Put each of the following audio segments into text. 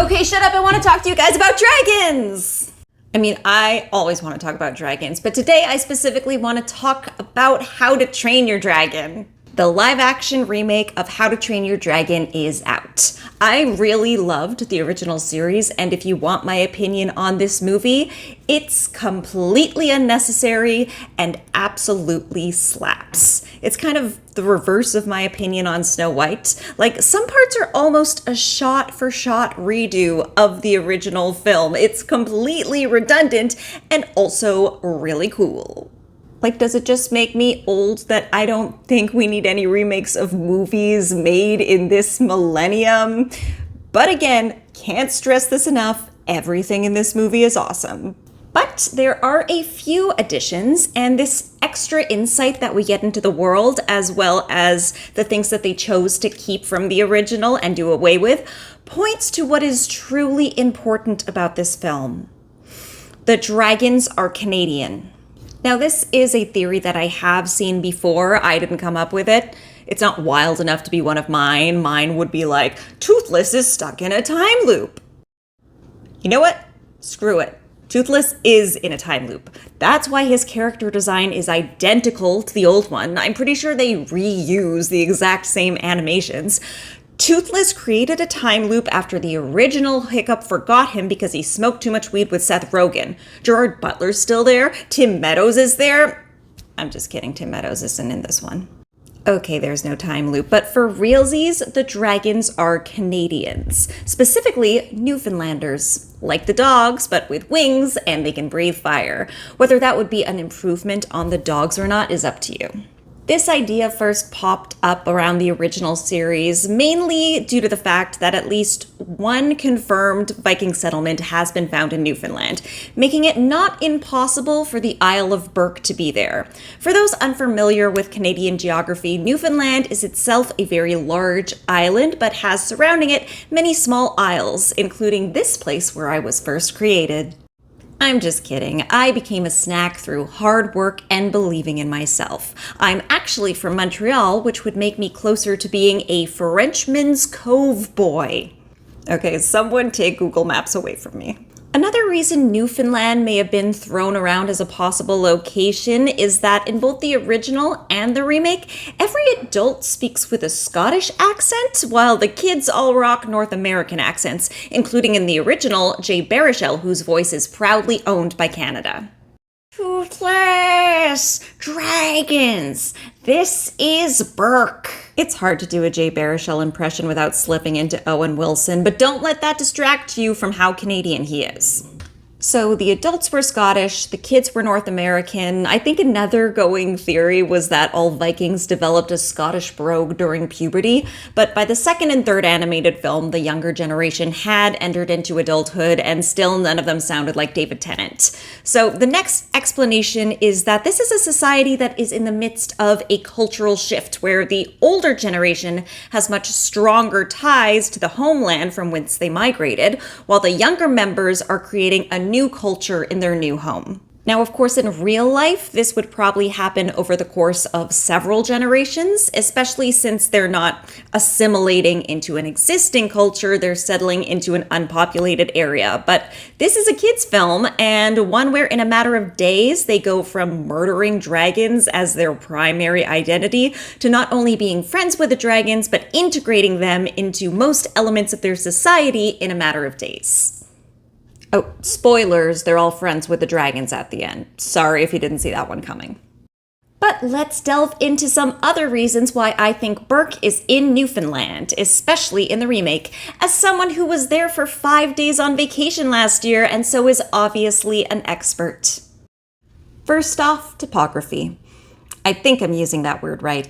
Okay, shut up. I want to talk to you guys about dragons. I mean, I always want to talk about dragons, but today I specifically want to talk about How to Train Your Dragon. The live-action remake of How to Train Your Dragon is out. I really loved the original series, and if you want my opinion on this movie, it's completely unnecessary and absolutely slaps. It's kind of the reverse of my opinion on Snow White. Like, some parts are almost a shot-for-shot redo of the original film. It's completely redundant and also really cool. Like, does it just make me old that I don't think we need any remakes of movies made in this millennium? But again, can't stress this enough, everything in this movie is awesome. But there are a few additions, and this extra insight that we get into the world, as well as the things that they chose to keep from the original and do away with, points to what is truly important about this film. The dragons are Canadian. Now, this is a theory that I have seen before. I didn't come up with it. It's not wild enough to be one of mine. Mine would be like, Toothless is stuck in a time loop. You know what? Screw it. Toothless is in a time loop. That's why his character design is identical to the old one. I'm pretty sure they reuse the exact same animations. Toothless created a time loop after the original Hiccup forgot him because he smoked too much weed with Seth Rogen. Gerard Butler's still there. Tim Meadows is there. I'm just kidding. Tim Meadows isn't in this one. Okay, there's no time loop, but for realsies, the dragons are Canadians. Specifically, Newfoundlanders. Like the dogs, but with wings, and they can breathe fire. Whether that would be an improvement on the dogs or not is up to you. This idea first popped up around the original series, mainly due to the fact that at least one confirmed Viking settlement has been found in Newfoundland, making it not impossible for the Isle of Burke to be there. For those unfamiliar with Canadian geography, Newfoundland is itself a very large island, but has surrounding it many small isles, including this place where I was first created. I'm just kidding. I became a snack through hard work and believing in myself. I'm actually from Montreal, which would make me closer to being a Frenchman's Cove boy. Okay, someone take Google Maps away from me. Another reason Newfoundland may have been thrown around as a possible location is that in both the original and the remake, every adult speaks with a Scottish accent, while the kids all rock North American accents, including in the original, Jay Baruchel, whose voice is proudly owned by Canada. Toothless! Dragons! This is Burke! It's hard to do a Jay Baruchel impression without slipping into Owen Wilson, but don't let that distract you from how Canadian he is. So the adults were Scottish, the kids were North American. I think another going theory was that all Vikings developed a Scottish brogue during puberty, but by the second and third animated film, the younger generation had entered into adulthood, and still none of them sounded like David Tennant. So the next explanation is that this is a society that is in the midst of a cultural shift, where the older generation has much stronger ties to the homeland from whence they migrated, while the younger members are creating a new culture in their new home. Now, of course, in real life, this would probably happen over the course of several generations, especially since they're not assimilating into an existing culture, they're settling into an unpopulated area. But this is a kid's film, and one where in a matter of days, they go from murdering dragons as their primary identity to not only being friends with the dragons, but integrating them into most elements of their society in a matter of days. Oh, spoilers, they're all friends with the dragons at the end. Sorry if you didn't see that one coming. But let's delve into some other reasons why I think Burke is in Newfoundland, especially in the remake, as someone who was there for 5 days on vacation last year and so is obviously an expert. First off, topography. I think I'm using that word right.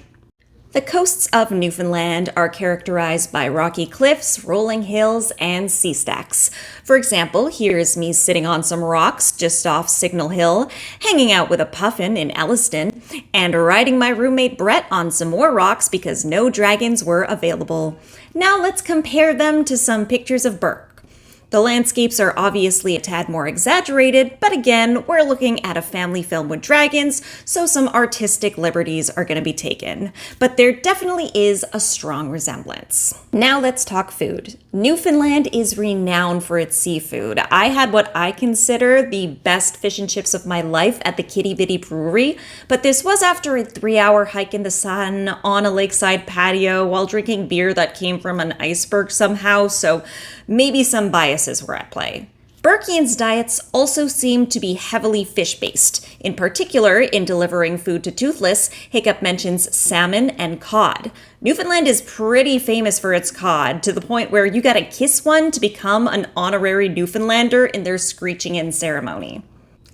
The coasts of Newfoundland are characterized by rocky cliffs, rolling hills, and sea stacks. For example, here's me sitting on some rocks just off Signal Hill, hanging out with a puffin in Elliston, and riding my roommate Brett on some more rocks because no dragons were available. Now let's compare them to some pictures of Burke. The landscapes are obviously a tad more exaggerated, but again, we're looking at a family film with dragons, so some artistic liberties are going to be taken. But there definitely is a strong resemblance. Now let's talk food. Newfoundland is renowned for its seafood. I had what I consider the best fish and chips of my life at the Kitty Bitty Brewery, but this was after a 3-hour hike in the sun on a lakeside patio while drinking beer that came from an iceberg somehow, so maybe some biases were at play. Burkian's diets also seem to be heavily fish-based. In particular, in delivering food to Toothless, Hiccup mentions salmon and cod. Newfoundland is pretty famous for its cod, to the point where you gotta kiss one to become an honorary Newfoundlander in their screeching in ceremony.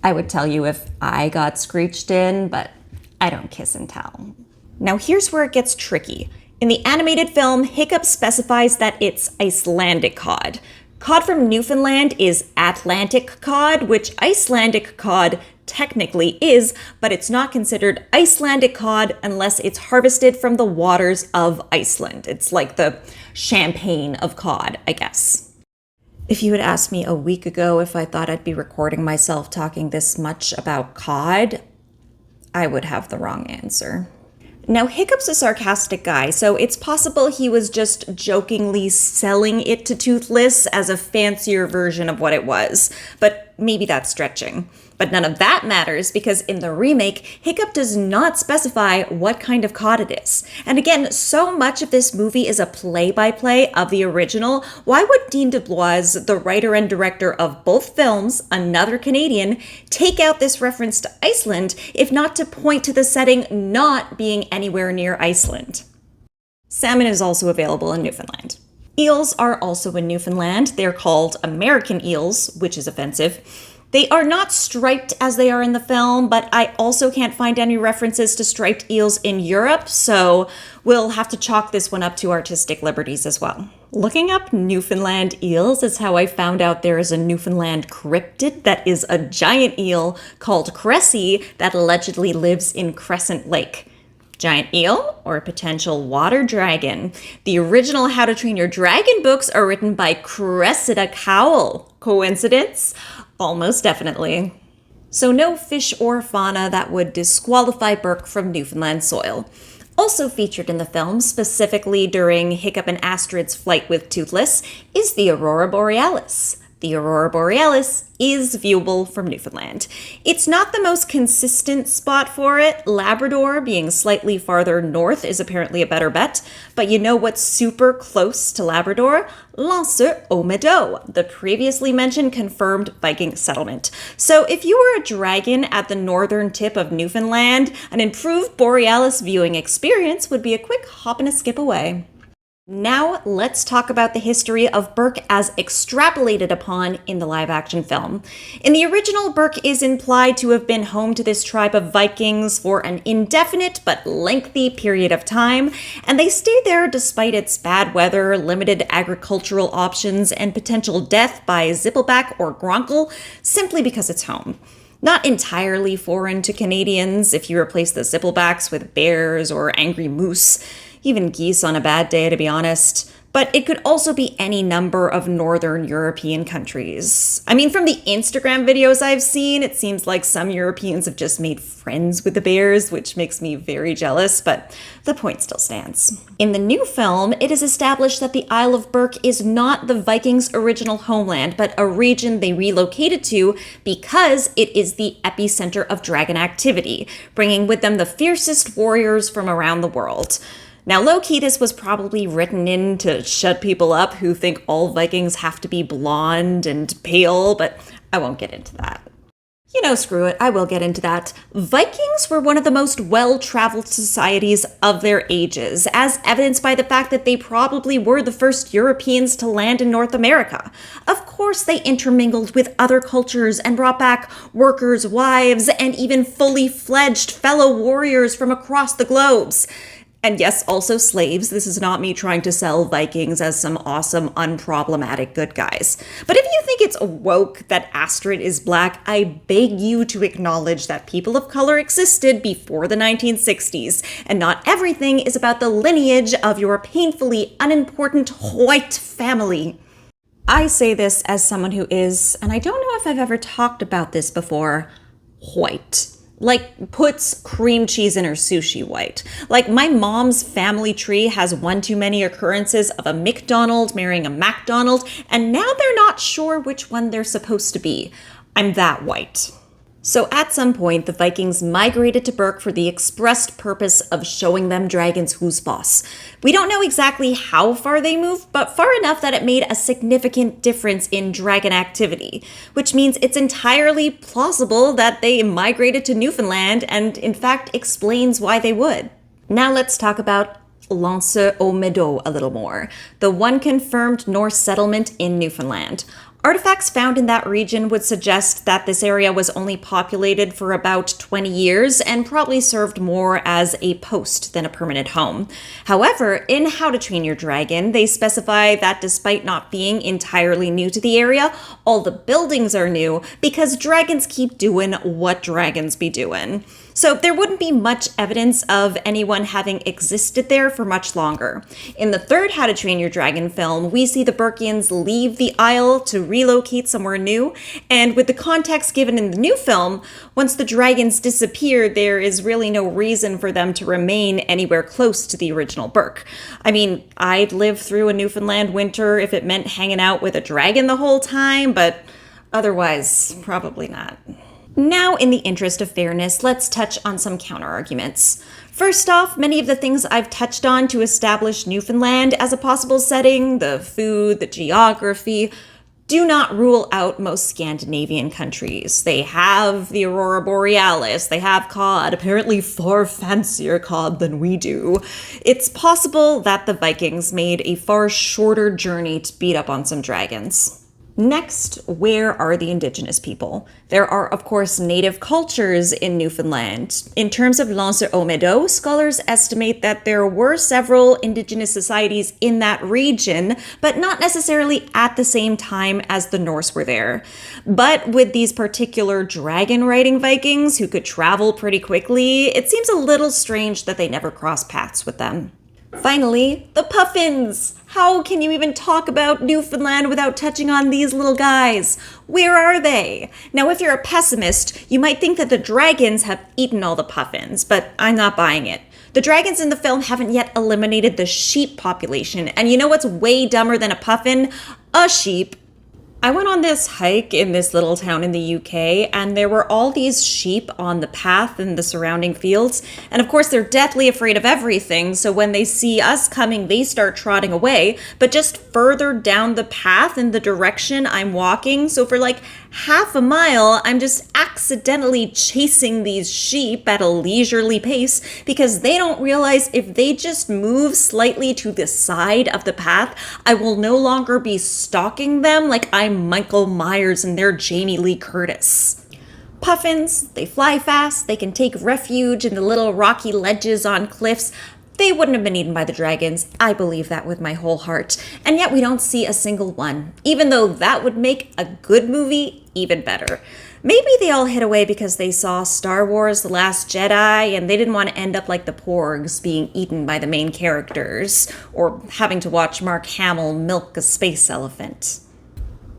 I would tell you if I got screeched in, but I don't kiss and tell. Now here's where it gets tricky. In the animated film, Hiccup specifies that it's Icelandic cod. Cod from Newfoundland is Atlantic cod, which Icelandic cod technically is, but it's not considered Icelandic cod unless it's harvested from the waters of Iceland. It's like the champagne of cod, I guess. If you had asked me a week ago if I thought I'd be recording myself talking this much about cod, I would have the wrong answer. Now, Hiccup's a sarcastic guy, so it's possible he was just jokingly selling it to Toothless as a fancier version of what it was, but maybe that's stretching. But none of that matters because in the remake, Hiccup does not specify what kind of cod it is. And again, so much of this movie is a play-by-play of the original. Why would Dean DeBlois, the writer and director of both films, another Canadian, take out this reference to Iceland, if not to point to the setting not being anywhere near Iceland? Salmon is also available in Newfoundland. Eels are also in Newfoundland. They're called American eels, which is offensive. They are not striped as they are in the film, but I also can't find any references to striped eels in Europe, so we'll have to chalk this one up to artistic liberties as well. Looking up Newfoundland eels is how I found out there is a Newfoundland cryptid that is a giant eel called Cressy that allegedly lives in Crescent Lake. Giant eel or potential water dragon? The original How to Train Your Dragon books are written by Cressida Cowell. Coincidence? Almost definitely. So no fish or fauna that would disqualify Burke from Newfoundland soil. Also featured in the film, specifically during Hiccup and Astrid's flight with Toothless, is the Aurora Borealis. The Aurora Borealis is viewable from Newfoundland. It's not the most consistent spot for it. Labrador, being slightly farther north, is apparently a better bet. But you know what's super close to Labrador? L'Anse-aux-Meadows, the previously mentioned confirmed Viking settlement. So if you were a dragon at the northern tip of Newfoundland, an improved Borealis viewing experience would be a quick hop and a skip away. Now, let's talk about the history of Burke as extrapolated upon in the live-action film. In the original, Burke is implied to have been home to this tribe of Vikings for an indefinite but lengthy period of time, and they stayed there despite its bad weather, limited agricultural options, and potential death by Zippelback or Gronkel, simply because it's home. Not entirely foreign to Canadians if you replace the Zipplebacks with bears or angry moose. Even geese on a bad day, to be honest. But it could also be any number of Northern European countries. I mean, from the Instagram videos I've seen, it seems like some Europeans have just made friends with the bears, which makes me very jealous, but the point still stands. In the new film, it is established that the Isle of Burke is not the Vikings' original homeland, but a region they relocated to because it is the epicenter of dragon activity, bringing with them the fiercest warriors from around the world. Now, low-key, this was probably written in to shut people up who think all Vikings have to be blonde and pale, but I won't get into that. You know, screw it, I will get into that. Vikings were one of the most well-traveled societies of their ages, as evidenced by the fact that they probably were the first Europeans to land in North America. Of course, they intermingled with other cultures and brought back workers, wives, and even fully fledged fellow warriors from across the globes. And yes, also slaves. This is not me trying to sell Vikings as some awesome, unproblematic good guys. But if you think it's woke that Astrid is black, I beg you to acknowledge that people of color existed before the 1960s, and not everything is about the lineage of your painfully unimportant white family. I say this as someone who is, and I don't know if I've ever talked about this before, white. Like, puts cream cheese in her sushi white. Like, my mom's family tree has one too many occurrences of a McDonald marrying a MacDonald, and now they're not sure which one they're supposed to be. I'm that white. So at some point, the Vikings migrated to Berk for the expressed purpose of showing them dragons who's boss. We don't know exactly how far they moved, but far enough that it made a significant difference in dragon activity, which means it's entirely plausible that they migrated to Newfoundland and in fact explains why they would. Now let's talk about Lance-aux-Meadows a little more, the one confirmed Norse settlement in Newfoundland. Artifacts found in that region would suggest that this area was only populated for about 20 years and probably served more as a post than a permanent home. However, in How to Train Your Dragon, they specify that despite not being entirely new to the area, all the buildings are new because dragons keep doing what dragons be doing. So there wouldn't be much evidence of anyone having existed there for much longer. In the third How to Train Your Dragon film, we see the Burkians leave the Isle to relocate somewhere new, and with the context given in the new film, once the dragons disappear, there is really no reason for them to remain anywhere close to the original Berk. I mean, I'd live through a Newfoundland winter if it meant hanging out with a dragon the whole time, but otherwise, probably not. Now, in the interest of fairness, let's touch on some counterarguments. First off, many of the things I've touched on to establish Newfoundland as a possible setting, the food, the geography, do not rule out most Scandinavian countries. They have the Aurora Borealis, they have cod, apparently far fancier cod than we do. It's possible that the Vikings made a far shorter journey to beat up on some dragons. Next, where are the indigenous people? There are, of course, native cultures in Newfoundland. In terms of Lance-aux-Meadows, scholars estimate that there were several indigenous societies in that region, but not necessarily at the same time as the Norse were there. But with these particular dragon-riding Vikings who could travel pretty quickly, it seems a little strange that they never crossed paths with them. Finally, the puffins! How can you even talk about Newfoundland without touching on these little guys? Where are they? Now, if you're a pessimist, you might think that the dragons have eaten all the puffins, but I'm not buying it. The dragons in the film haven't yet eliminated the sheep population, and you know what's way dumber than a puffin? A sheep. I went on this hike in this little town in the UK, and there were all these sheep on the path in the surrounding fields. And of course, they're deathly afraid of everything, so when they see us coming, they start trotting away, but just further down the path in the direction I'm walking. So for like half a mile, I'm just accidentally chasing these sheep at a leisurely pace because they don't realize if they just move slightly to the side of the path, I will no longer be stalking them like I'm Michael Myers and they're Jamie Lee Curtis. Puffins, they fly fast, they can take refuge in the little rocky ledges on cliffs. They wouldn't have been eaten by the dragons. I believe that with my whole heart. And yet we don't see a single one, even though that would make a good movie even better. Maybe they all hid away because they saw Star Wars: The Last Jedi and they didn't want to end up like the Porgs being eaten by the main characters, or having to watch Mark Hamill milk a space elephant.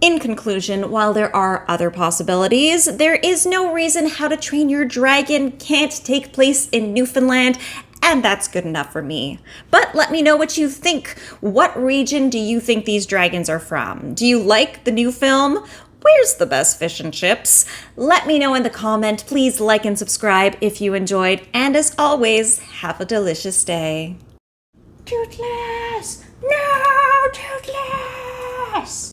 In conclusion, while there are other possibilities, there is no reason How to Train Your Dragon can't take place in Newfoundland, and that's good enough for me. But let me know what you think. What region do you think these dragons are from? Do you like the new film? Where's the best fish and chips? Let me know in the comment. Please like and subscribe if you enjoyed. And as always, have a delicious day. Toothless! No, Toothless!